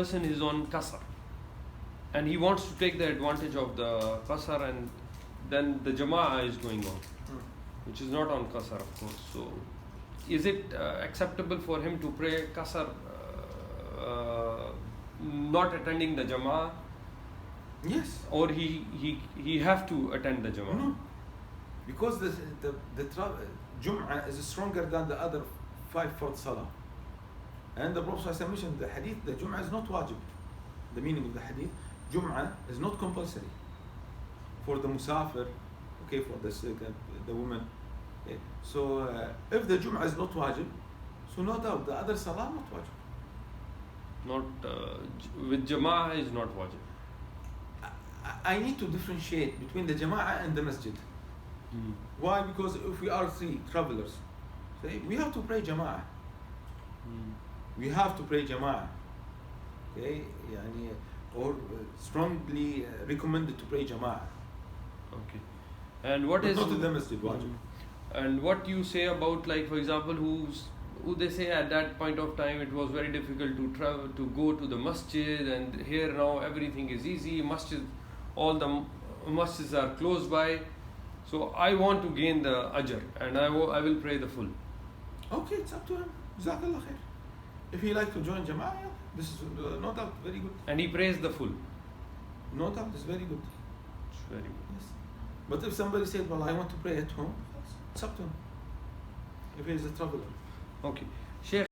person is on qasr and he wants to take the advantage of the qasr, and then the jama'ah is going on, which is not on qasr, of course. So is it acceptable for him to pray qasr not attending the jama'ah? Yes. Or he have to attend the jama'ah? No, because the Jum'ah is stronger than the other 5 fard salah. And the Prophet ﷺ mentioned the hadith, the Jum'ah is not wajib. The meaning of the hadith, Jum'ah is not compulsory for the musafir, okay, for the woman. Okay. So if the Jum'ah is not wajib, so no doubt the other salah not wajib. Not with jama'ah is not wajib. I need to differentiate between the jama'ah and the masjid. Why? Because if we are 3 travelers, say, we have to pray jama'ah. We have to pray jama'ah. Okay, or strongly recommended to pray jama'ah. Okay. And what but is not in the masjid wajib. And what you say about, like, for example, who they say at that point of time it was very difficult to travel to go to the masjid, and here now everything is easy. All the masjids are close by. So I want to gain the ajr, and I will pray the full. Okay, it's up to him. Jazakallah khair. If he like to join jama'ah, this is no doubt very good. And he prays the full. No doubt, it's very good. It's very good. Yes. But if somebody said, well, I want to pray at home, it's up to him. If he is a traveler. Okay. Shaykh,